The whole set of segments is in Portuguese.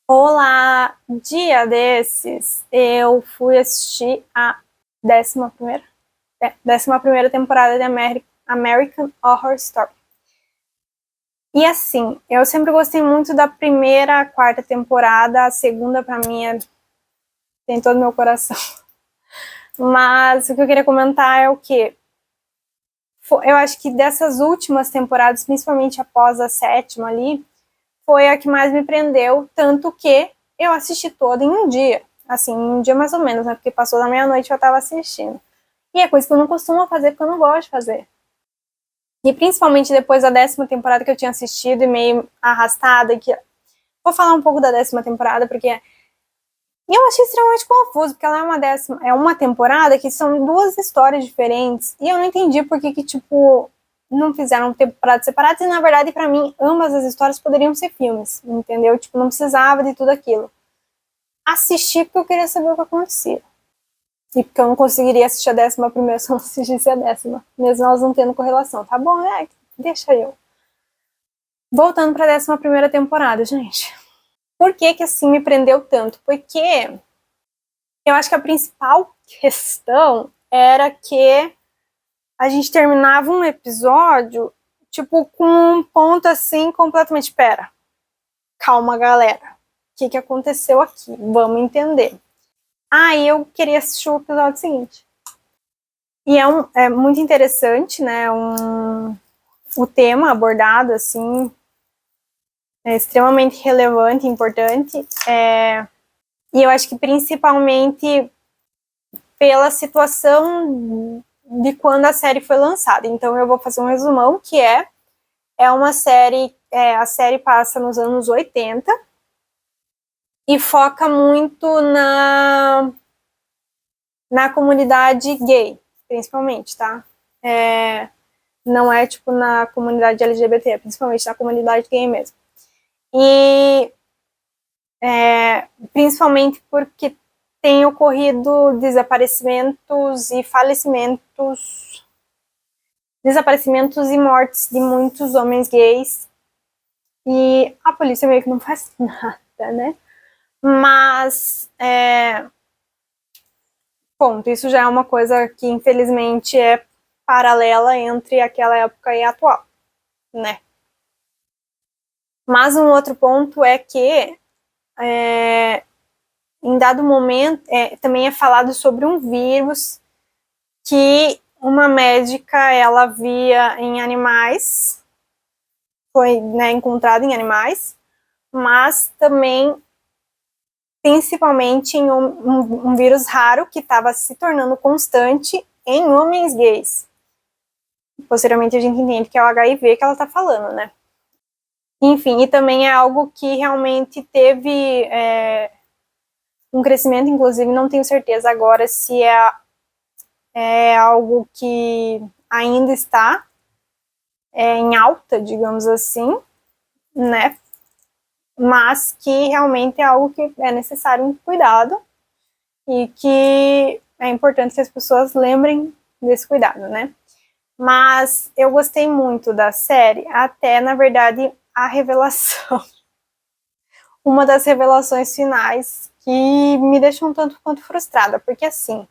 Olá! Dia desses eu fui assistir a 11ª temporada de American Horror Story. E assim, eu sempre gostei muito da primeira, quarta temporada, a segunda pra mim tem todo o meu coração. Mas o que eu queria comentar é o que eu acho que dessas últimas temporadas, principalmente após a sétima ali, foi a que mais me prendeu, tanto que eu assisti toda em um dia. Assim, em um dia mais ou menos, né? Porque passou da meia-noite e eu tava assistindo. E é coisa que eu não costumo fazer, porque eu não gosto de fazer. E principalmente depois da 10ª temporada que eu tinha assistido e meio arrastada, que... Vou falar um pouco da 10ª temporada, porque eu achei extremamente confuso, porque ela é uma temporada que são duas histórias diferentes, e eu não entendi por que tipo, não fizeram temporadas separadas, e na verdade, pra mim, ambas as histórias poderiam ser filmes, entendeu? Tipo, não precisava de tudo aquilo. Assisti porque eu queria saber o que acontecia. E porque eu não conseguiria assistir a 11ª se eu não assistisse a 10ª, mesmo elas não tendo correlação. Tá bom, deixa eu. Voltando pra 11ª temporada, gente. Por que assim me prendeu tanto? Porque eu acho que a principal questão era que a gente terminava um episódio, tipo, com um ponto assim completamente, pera, calma galera, o que aconteceu aqui? Vamos entender. Aí eu queria assistir o episódio seguinte. E é muito interessante, né, o tema abordado, assim, é extremamente relevante, importante, e eu acho que principalmente pela situação de quando a série foi lançada. Então eu vou fazer um resumão, que é uma série, a série passa nos anos 80 e foca muito na comunidade gay, principalmente, tá? Não é tipo na comunidade LGBT, é principalmente na comunidade gay mesmo. E principalmente porque tem ocorrido desaparecimentos e falecimentos, desaparecimentos e mortes de muitos homens gays, e a polícia meio que não faz nada, né? Mas, ponto, isso já é uma coisa que infelizmente é paralela entre aquela época e a atual, né? Mas um outro ponto é que em dado momento também é falado sobre um vírus que uma médica ela via em animais, foi, né, encontrado em animais, mas também principalmente em um vírus raro que estava se tornando constante em homens gays. Posteriormente a gente entende que é o HIV que ela está falando, né? Enfim, e também é algo que realmente teve um crescimento, inclusive não tenho certeza agora se é algo que ainda está em alta, digamos assim, né? Mas que realmente é algo que é necessário um cuidado e que é importante que as pessoas lembrem desse cuidado, né? Mas eu gostei muito da série, até, na verdade, a revelação. Uma das revelações finais que me deixou um tanto quanto frustrada, porque assim,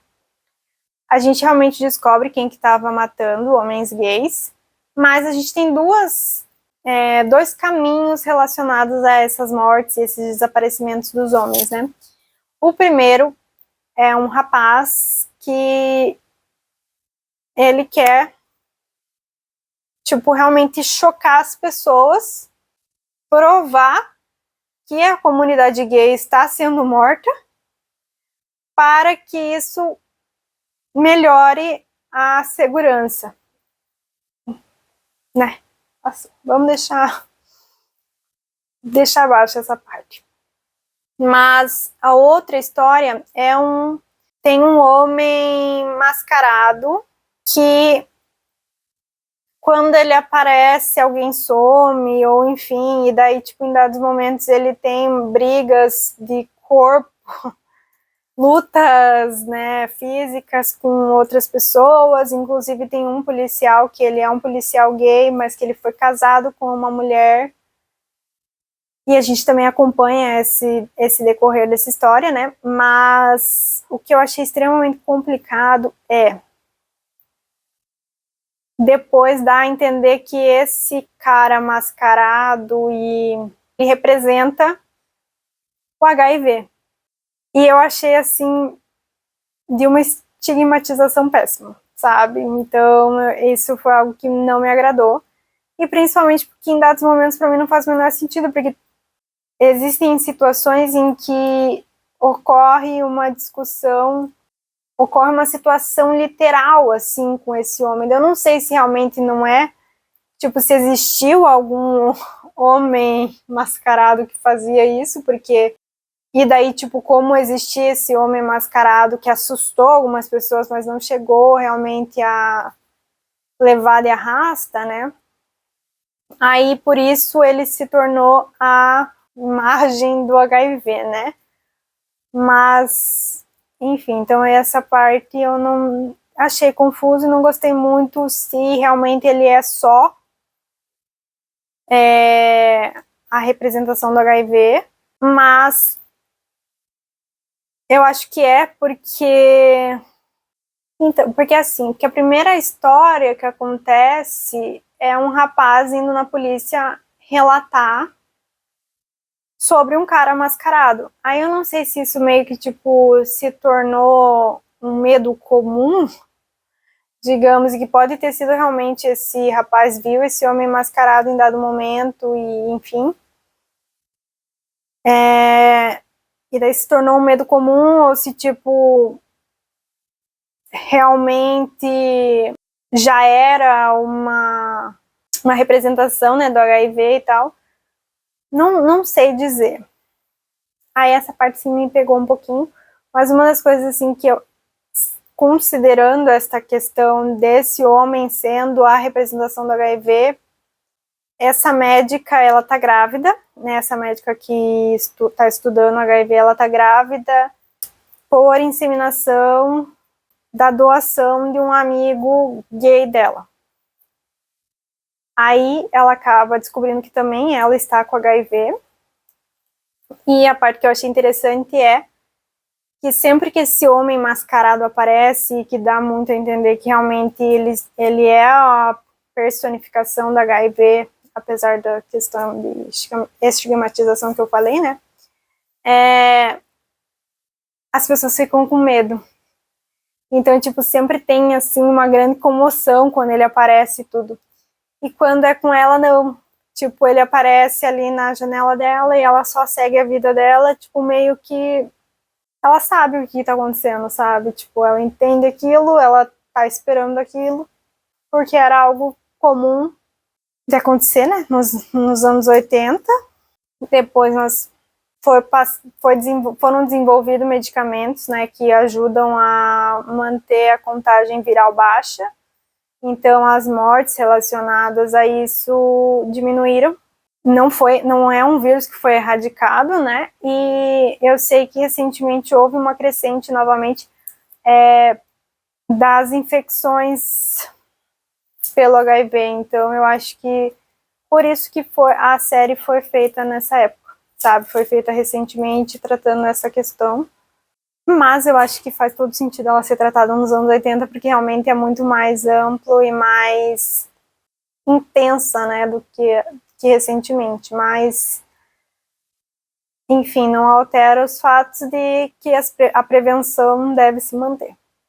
a gente realmente descobre quem que estava matando homens gays, mas a gente tem dois caminhos relacionados a essas mortes e esses desaparecimentos dos homens, né? O primeiro é um rapaz que ele quer, tipo, realmente chocar as pessoas, provar que a comunidade gay está sendo morta, para que isso melhore a segurança, né? Vamos deixar abaixo essa parte. Mas a outra história tem um homem mascarado que quando ele aparece, alguém some, ou enfim, e daí, tipo, em dados momentos ele tem brigas de corpo, lutas, né, físicas com outras pessoas, inclusive tem um policial que ele é um policial gay, mas que ele foi casado com uma mulher E a gente também acompanha esse decorrer dessa história, né? Mas o que eu achei extremamente complicado é depois dar a entender que esse cara mascarado e representa o HIV. E eu achei, assim, de uma estigmatização péssima, sabe? Então, isso foi algo que não me agradou. E principalmente porque em dados momentos para mim não faz o menor sentido, porque existem situações em que ocorre uma discussão, ocorre uma situação literal, assim, com esse homem. Eu não sei se realmente não é, tipo, se existiu algum homem mascarado que fazia isso, porque... E daí, tipo, como existia esse homem mascarado que assustou algumas pessoas, mas não chegou realmente a levar de arrasta, né? Aí, por isso, ele se tornou a margem do HIV, né? Mas, enfim, então essa parte eu não achei confuso e não gostei muito se realmente ele é só a representação do HIV, mas eu acho que é porque... Então, porque assim, que a primeira história que acontece é um rapaz indo na polícia relatar sobre um cara mascarado. Aí eu não sei se isso meio que, tipo, se tornou um medo comum, digamos, e que pode ter sido realmente esse rapaz viu esse homem mascarado em dado momento e, enfim. E daí se tornou um medo comum ou se, tipo, realmente já era uma representação, né, do HIV e tal. Não sei dizer. Aí essa parte sim me pegou um pouquinho, mas uma das coisas assim que eu, considerando esta questão desse homem sendo a representação do HIV, essa médica, ela tá grávida, né, essa médica que tá estudando HIV, ela tá grávida por inseminação da doação de um amigo gay dela. Aí ela acaba descobrindo que também ela está com HIV, e a parte que eu achei interessante é que sempre que esse homem mascarado aparece, que dá muito a entender que realmente ele é a personificação da HIV, apesar da questão de estigmatização que eu falei, né? As pessoas ficam com medo. Então, tipo, sempre tem, assim, uma grande comoção quando ele aparece e tudo. E quando é com ela, não. Tipo, ele aparece ali na janela dela e ela só segue a vida dela, tipo, meio que ela sabe o que tá acontecendo, sabe? Tipo, ela entende aquilo, ela tá esperando aquilo, porque era algo comum de acontecer, né? Nos anos 80. Depois foram desenvolvidos medicamentos, né, que ajudam a manter a contagem viral baixa. Então, as mortes relacionadas a isso diminuíram. Não é um vírus que foi erradicado, né? E eu sei que recentemente houve uma crescente novamente das infecções pelo HIV. Então, eu acho que por isso que a série foi feita nessa época, sabe? Foi feita recentemente tratando essa questão. Mas eu acho que faz todo sentido ela ser tratada nos anos 80, porque realmente é muito mais amplo e mais intensa, né, do que recentemente. Mas, enfim, não altera os fatos de que a prevenção deve se manter.